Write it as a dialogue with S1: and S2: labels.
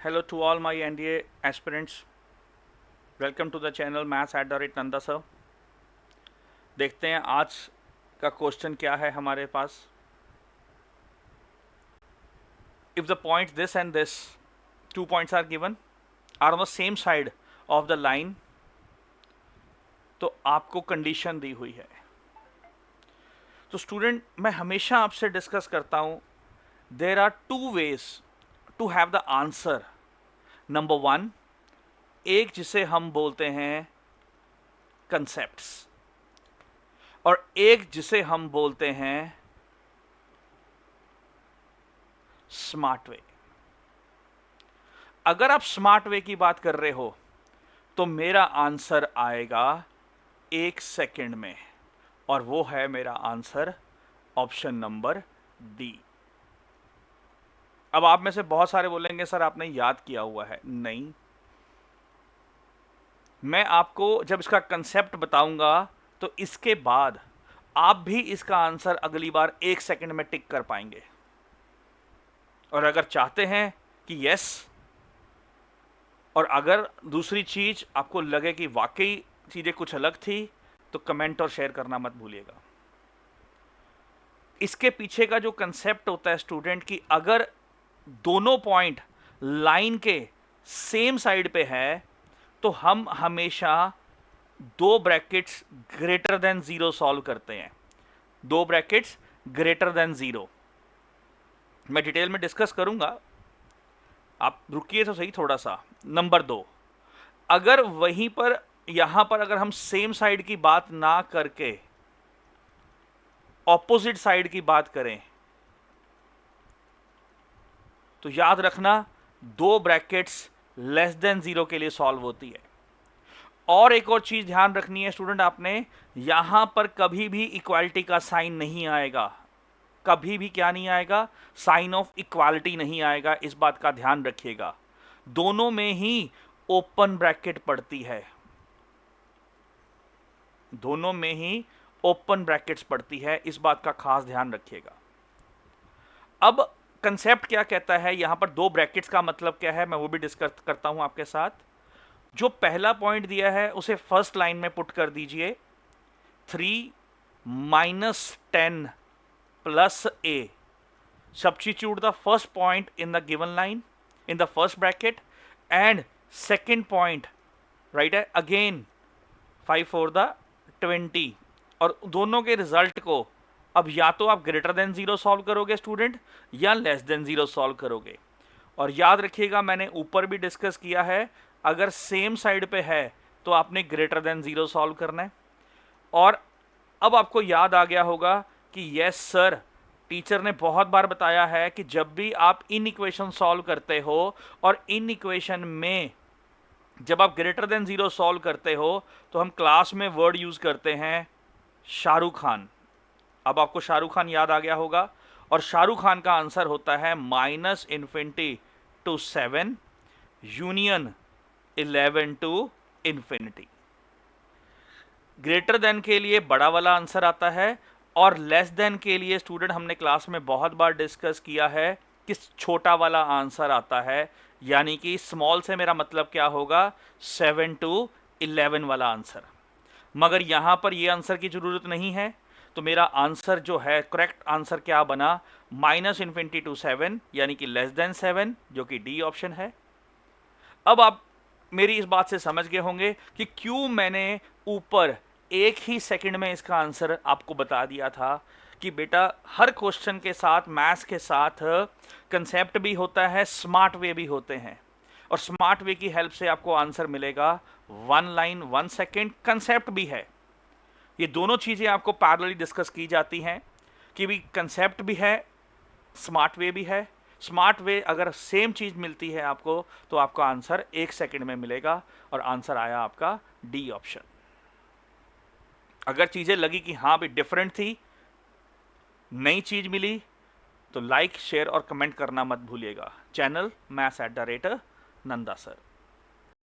S1: Hello to all my NDA aspirants. Welcome to the channel Maths@Nanda sir. देखते हैं आज का क्वेश्चन क्या है हमारे पास. If the points this and this, 2 points are given, are on the same side of the line, तो आपको condition दी हुई है. तो स्टूडेंट, मैं हमेशा आपसे डिस्कस करता हूँ, there are two ways to have the answer. Number one, एक जिसे हम बोलते हैं कंसेप्ट्स, और एक जिसे हम बोलते हैं स्मार्ट वे. अगर आप स्मार्ट वे की बात कर रहे हो तो मेरा आंसर आएगा 1 सेकंड में, और वो है मेरा आंसर ऑप्शन नंबर डी. अब आप में से बहुत सारे बोलेंगे सर आपने याद किया हुआ है. नहीं, मैं आपको जब इसका कंसेप्ट बताऊंगा तो इसके बाद आप भी इसका आंसर अगली बार 1 सेकंड में टिक कर पाएंगे. और अगर चाहते हैं कि यस, और अगर दूसरी चीज आपको लगे कि वाकई चीजें कुछ अलग थी, तो कमेंट और शेयर करना मत भूलिएगा. इसके पीछे का जो कंसेप्ट होता है स्टूडेंट, की अगर दोनों पॉइंट लाइन के सेम साइड पे है तो हम हमेशा 2 ब्रैकेट्स ग्रेटर देन 0 सॉल्व करते हैं. 2 ब्रैकेट्स ग्रेटर देन 0 मैं डिटेल में डिस्कस करूंगा, आप रुकिए तो सही थोड़ा सा. नंबर 2, अगर वहीं पर यहां पर अगर हम सेम साइड की बात ना करके ऑपोजिट साइड की बात करें, तो याद रखना 2 ब्रैकेट्स लेस देन 0 के लिए सॉल्व होती है. और एक और चीज ध्यान रखनी है स्टूडेंट, आपने यहां पर कभी भी इक्वालिटी का साइन नहीं आएगा. कभी भी क्या नहीं आएगा? साइन ऑफ इक्वालिटी नहीं आएगा. इस बात का ध्यान रखिएगा. दोनों में ही ओपन ब्रैकेट पड़ती है. दोनों में ही ओपन ब्रैकेट्स पड़ती है. इस बात का खास ध्यान रखिएगा. अब कंसेप्ट क्या कहता है, यहां पर 2 ब्रैकेट्स का मतलब क्या है, मैं वो भी डिस्कस करता हूं आपके साथ. जो पहला पॉइंट दिया है उसे फर्स्ट लाइन में पुट कर दीजिए. 3 - 10 plus a. Substitute the first point in the given line in the first bracket, and second point right again 5 for the 20. और दोनों के रिजल्ट को अब या तो आप ग्रेटर देन 0 सॉल्व करोगे स्टूडेंट, या लेस देन 0 सॉल्व करोगे. और याद रखिएगा, मैंने ऊपर भी डिस्कस किया है, अगर सेम साइड पे है तो आपने ग्रेटर देन 0 सॉल्व करना है. और अब आपको याद आ गया होगा कि यस सर, टीचर ने बहुत बार बताया है कि जब भी आप इन इक्वेशन सॉल्व करते हो, और इन इक्वेशन में जब आप ग्रेटर देन 0 सॉल्व करते हो, तो हम क्लास में वर्ड यूज करते हैं शाहरुख खान. अब आपको शाहरुख खान याद आ गया होगा, और शाहरुख खान का आंसर होता है -∞ to 7 union 11 to ∞. Greater than के लिए बड़ा वाला आंसर आता है, और लेस देन के लिए स्टूडेंट हमने क्लास में बहुत बार डिस्कस किया है कि छोटा वाला आंसर आता है. यानी कि स्मॉल से मेरा मतलब क्या होगा, 7 to 11 वाला आंसर. मगर यहां पर ये आंसर की जरूरत नहीं है, तो मेरा आंसर जो है, करेक्ट आंसर क्या बना, -∞ to 7 यानी कि लेस देन 7, जो कि डी ऑप्शन है. अब आप मेरी इस बात से समझ गए होंगे कि क्यों मैंने ऊपर 1 ही सेकंड में इसका आंसर आपको बता दिया था. कि बेटा, हर क्वेश्चन के साथ, मैथ्स के साथ कंसेप्ट भी होता है, स्मार्ट वे भी होते हैं. और स्मार्ट वे की हेल्प से आपको आंसर मिलेगा 1 लाइन 1 सेकंड. कंसेप्ट भी है, ये दोनों चीजें आपको पैरेलली डिस्कस की जाती हैं कि भी कंसेप्ट भी है, स्मार्ट वे भी है. स्मार्ट वे अगर सेम चीज मिलती है आपको, तो आपका आंसर 1 सेकंड में मिलेगा, और आंसर आया आपका डी ऑप्शन. अगर चीजें लगी कि हाँ भी डिफरेंट थी, नई चीज मिली, तो लाइक, शेयर और कमेंट करना मत भूलिएगा. Channel Maths@Nanda sir.